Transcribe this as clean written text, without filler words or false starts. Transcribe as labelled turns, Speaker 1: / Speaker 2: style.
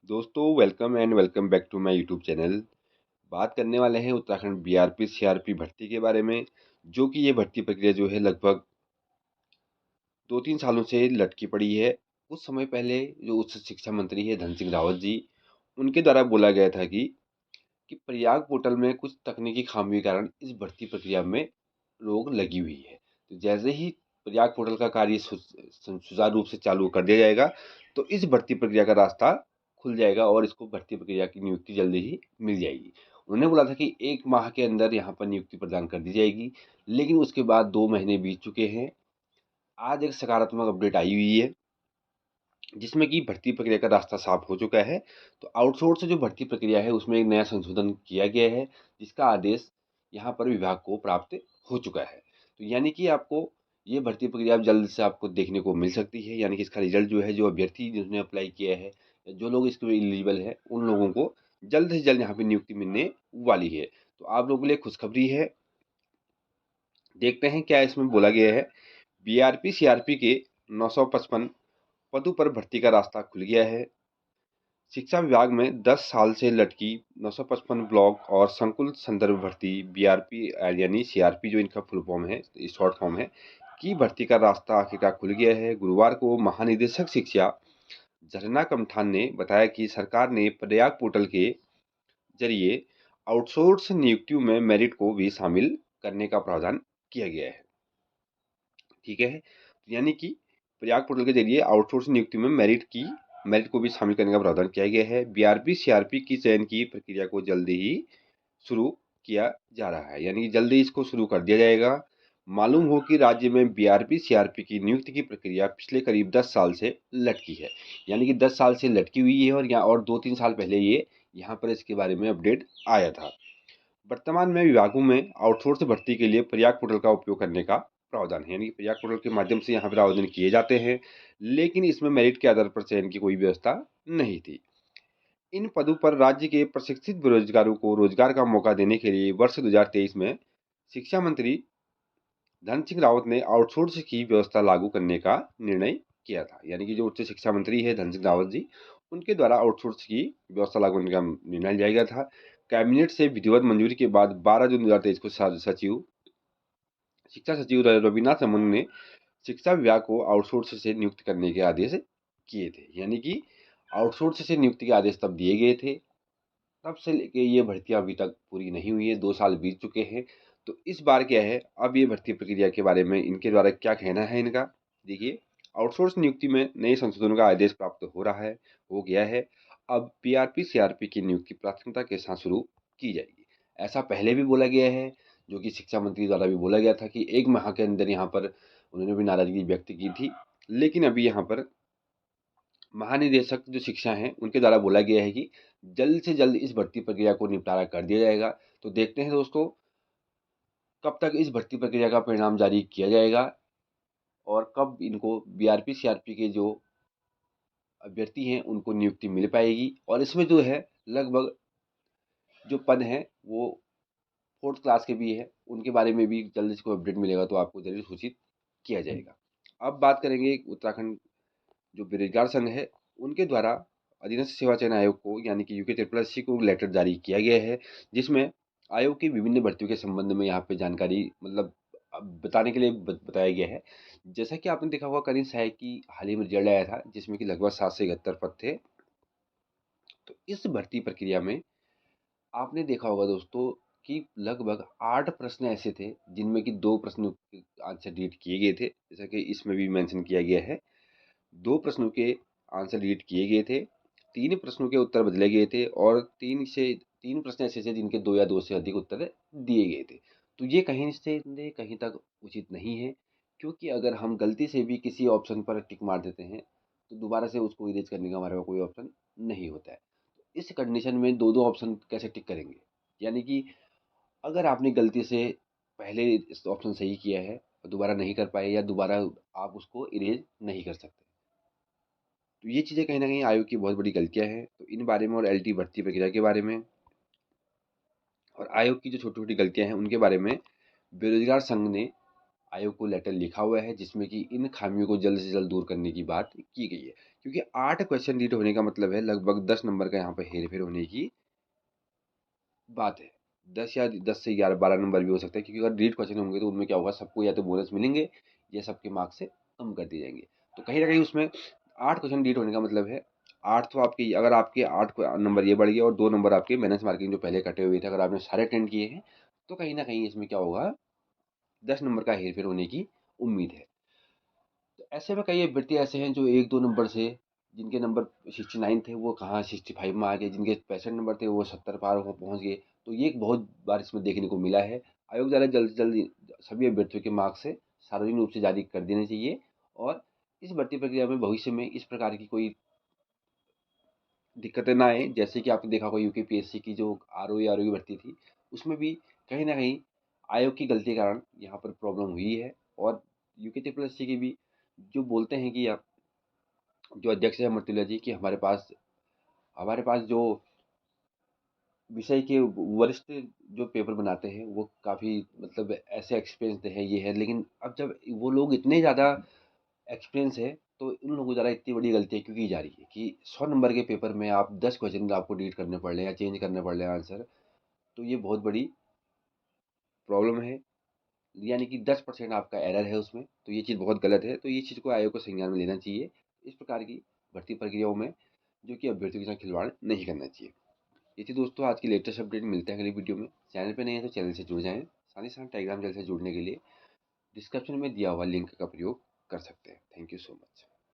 Speaker 1: दोस्तों welcome and welcome back to my YouTube channel. बात करने वाले हैं उत्तराखंड बीआरपी सीआरपी भर्ती के बारे में, जो कि ये भर्ती प्रक्रिया जो है लगभग 2-3 सालों से लटकी पड़ी है। कुछ समय पहले जो उच्च शिक्षा मंत्री है धन सिंह रावत जी, उनके द्वारा बोला गया था कि प्रयाग पोर्टल में कुछ तकनीकी खामी के कारण इस भर्ती प्रक्रिया में रोक लगी हुई है। तो जैसे ही प्रयाग पोर्टल का कार्य सुचारू रूप से चालू कर दिया जाएगा, तो इस भर्ती प्रक्रिया का रास्ता खुल जाएगा और इसको भर्ती प्रक्रिया की नियुक्ति जल्दी ही मिल जाएगी। उन्होंने बोला था कि 1 माह के अंदर यहाँ पर नियुक्ति प्रदान कर दी जाएगी, लेकिन उसके बाद 2 महीने बीत चुके हैं। आज एक सकारात्मक अपडेट आई हुई है, जिसमें कि भर्ती प्रक्रिया का रास्ता साफ हो चुका है। तो आउटसोर्स जो भर्ती प्रक्रिया है उसमें एक नया संशोधन किया गया है, जिसका आदेश यहाँ पर विभाग को प्राप्त हो चुका है। तो यानी कि आपको ये भर्ती प्रक्रिया अब जल्द से आपको देखने को मिल सकती है। यानी कि इसका रिजल्ट जो है, जो अभ्यर्थी जिन्होंने अप्लाई किया है या जो लोग इसके लिए एलिजिबल है, उन लोगों को जल्द से जल्द यहाँ पे नियुक्ति मिलने वाली है। तो आप लोगों के लिए खुशखबरी है। देखते हैं क्या इसमें बोला गया है। बीआरपी सीआरपी के 955 पदों पर भर्ती का रास्ता खुल गया है। शिक्षा विभाग में 10 साल से लटकी 955 ब्लॉक और संकुल संदर्भ भर्ती बीआरपी यानी सीआरपी जो इनका फुल फॉर्म है, शॉर्ट फॉर्म है, की भर्ती का रास्ता आखिरकार खुल गया है। गुरुवार को महानिदेशक शिक्षा झरना कमठान ने बताया कि सरकार ने प्रयाग पोर्टल के जरिए आउटसोर्स नियुक्तियों में मेरिट को भी शामिल करने का प्रावधान किया गया है। ठीक है, यानी कि प्रयाग पोर्टल के जरिए आउटसोर्स नियुक्ति में मेरिट को भी शामिल करने का प्रावधान किया गया है। बीआरपी सीआरपी की चयन की प्रक्रिया को जल्दी ही शुरू किया जा रहा है, यानी कि जल्दी इसको शुरू कर दिया जाएगा। मालूम हो कि राज्य में बीआरपी सीआरपी की नियुक्ति की प्रक्रिया पिछले करीब 10 साल से लटकी है। यानी कि 10 साल से लटकी हुई है और यहाँ और 2-3 साल पहले ये यहाँ पर इसके बारे में अपडेट आया था। वर्तमान में विभागों में आउटसोर्स भर्ती के लिए प्रयाग पोर्टल का उपयोग करने का प्रावधान है, यानी कि प्रयाग पोर्टल के माध्यम से यहाँ पर आवेदन किए जाते हैं, लेकिन इसमें मेरिट के आधार पर चयन की कोई व्यवस्था नहीं थी। इन पदों पर राज्य के प्रशिक्षित बेरोजगारों को रोजगार का मौका देने के लिए वर्ष 2023 में शिक्षा मंत्री धन सिंह रावत ने आउटसोर्स की व्यवस्था लागू करने का निर्णय किया था। यानी कि जो उच्च शिक्षा मंत्री है धन सिंह रावत जी, उनके द्वारा आउटसोर्स की व्यवस्था लागू करने का निर्णय लिया गया था। कैबिनेट से विधिवत मंजूरी के बाद 12 जून 2023 को शिक्षा सचिव रविनाथ रमन ने शिक्षा विभाग को आउटसोर्स से नियुक्त करने के आदेश किए थे। यानी कि आउटसोर्स से नियुक्ति के आदेश तब दिए गए थे, तब से लेके ये भर्तियां अभी तक पूरी नहीं हुई है। 2 साल बीत चुके हैं। तो इस बार क्या है, अब ये भर्ती प्रक्रिया के बारे में इनके द्वारा क्या कहना है इनका, देखिए। आउटसोर्स नियुक्ति में नए संशोधनों का आदेश प्राप्त हो गया है। अब पीआरपी सीआरपी की नियुक्ति प्राथमिकता के साथ शुरू की जाएगी। ऐसा पहले भी बोला गया है, जो कि शिक्षा मंत्री द्वारा भी बोला गया था कि 1 माह के अंदर यहाँ पर उन्होंने भी नाराजगी व्यक्त की थी। लेकिन अभी यहाँ पर महानिदेशक जो शिक्षा हैं उनके द्वारा बोला गया है कि जल्द से जल्द इस भर्ती प्रक्रिया को निपटारा कर दिया जाएगा। तो देखते हैं दोस्तों, कब तक इस भर्ती प्रक्रिया का परिणाम जारी किया जाएगा और कब इनको बीआरपी सीआरपी के जो अभ्यर्थी हैं उनको नियुक्ति मिल पाएगी। और इसमें जो है लगभग जो पद हैं वो 4th क्लास के भी है, उनके बारे में भी जल्द इसको अपडेट मिलेगा तो आपको जरूर सूचित किया जाएगा। अब बात करेंगे उत्तराखंड जो बेरोजगार संघ है, उनके द्वारा अधीनस्थ सेवा चयन आयोग को यानी कि यूके ट्रिपल एस सी को लेटर जारी किया गया है, जिसमें आयोग की विभिन्न भर्तियों के संबंध में यहाँ पे जानकारी मतलब बताने के लिए बताया गया है। जैसा कि आपने देखा होगा, कनीय सहायक की हाल ही में रिजल्ट आया था, जिसमें कि लगभग 7 से 71 पद थे। तो इस भर्ती प्रक्रिया में आपने देखा होगा दोस्तों कि लगभग 8 प्रश्न ऐसे थे जिनमें कि 2 प्रश्नों के आंसर रीड किए गए थे, जैसा कि इसमें भी मेंशन किया गया है। 2 प्रश्नों के आंसर रीड किए गए थे, 3 प्रश्नों के उत्तर बदले गए थे और 3 प्रश्न ऐसे थे जिनके 2 या 2 से अधिक उत्तर दिए गए थे। तो ये कहीं से न कहीं तक उचित नहीं है, क्योंकि अगर हम गलती से भी किसी ऑप्शन पर टिक मार देते हैं, तो दोबारा से उसको इरेज़ करने का हमारे पास कोई ऑप्शन नहीं होता है। तो इस कंडीशन में 2-2 ऑप्शन कैसे टिक करेंगे? यानी कि अगर आपने गलती से पहले इस ऑप्शन सही किया है और दोबारा नहीं कर पाए या दोबारा आप उसको इरेज़ नहीं कर सकते। तो ये चीज़ें कहीं न कहीं आयोग की बहुत बड़ी गलतियाँ हैं। तो इन बारे में और एलटी भर्ती प्रक्रिया के बारे में और आयोग की जो छोटी-छोटी गलतियाँ हैं उनके बारे में बेरोज़गार संघ ने आयोग को लेटर लिखा हुआ है, जिसमें कि इन खामियों को जल्द से जल्द दूर करने की बात की गई है। क्योंकि 8 क्वेश्चन रीड होने का मतलब है लगभग 10 नंबर का यहाँ पे हेर-फेर होने की बात है। 10 या 10 से 11 12 नंबर भी हो सकता है, क्योंकि अगर रीड क्वेश्चन होंगे तो उनमें क्या होगा, सबको या तो बोनस मिलेंगे या सबके मार्क्स से कम कर दिए जाएँगे। तो कहीं न कहीं उसमें 8 क्वेश्चन रीड होने का मतलब है 8 तो आपके, अगर आपके 8 नंबर ये बढ़ गए और 2 नंबर आपके माइनस मार्किंग जो पहले कटे हुए थे, अगर आपने सारे अटेंड किए हैं, तो कहीं न कहीं इसमें क्या होगा, 10 नंबर का हेर-फेर होने की उम्मीद है। तो ऐसे में कई अभ्यर्थी ऐसे हैं जो 1-2 नंबर से, जिनके नंबर 69 थे वो कहाँ 65 में आ गए, जिनके 65 नंबर थे वो 70 पार हो पहुँच गए। तो ये एक बहुत बार इसमें देखने को मिला है। आयोग द्वारा जल्द से जल्द सभी अभ्यर्थियों के मार्क्स से सार्वजनिक रूप से जारी कर देने चाहिए, और इस भर्ती प्रक्रिया में भविष्य में इस प्रकार की कोई दिक्कतें ना आए। जैसे कि आपने देखा होगा यूकेपीएससी की जो आरओ की भर्ती थी, उसमें भी कहीं न कहीं आयोग की गलती के कारण यहाँ पर प्रॉब्लम हुई है। और यूके ट्रिपल एससी की भी जो बोलते हैं कि जो अध्यक्ष है मृत्युला जी, कि हमारे पास जो विषय के वरिष्ठ जो पेपर बनाते हैं वो काफ़ी, मतलब ऐसे एक्सपीरियंस है, ये है, लेकिन अब जब वो लोग इतने ज़्यादा एक्सपीरियंस है, तो उन लोगों द्वारा इतनी बड़ी गलतियाँ क्यों की जा रही है कि 100 नंबर के पेपर में आप 10 क्वेश्चन आपको रीड करने पड़ रहे हैं या चेंज करने पड़ रहे हैं आंसर। तो ये बहुत बड़ी प्रॉब्लम है, यानी कि 10% आपका एरर है उसमें, तो ये चीज़ बहुत गलत है। तो ये चीज़ को आयोग को संज्ञान में लेना चाहिए। इस प्रकार की भर्ती प्रक्रियाओं में जो कि अभ्यर्थियों के साथ खिलवाड़ नहीं करना चाहिए। ये थी दोस्तों आज की लेटेस्ट अपडेट। मिलते हैं अगली वीडियो में। चैनल पे नए हैं तो चैनल से जुड़ जाएं। साथ ही साथ टेलीग्राम चैनल से जुड़ने के लिए डिस्क्रिप्शन में दिया हुआ लिंक का प्रयोग कर सकते हैं। Thank you so much.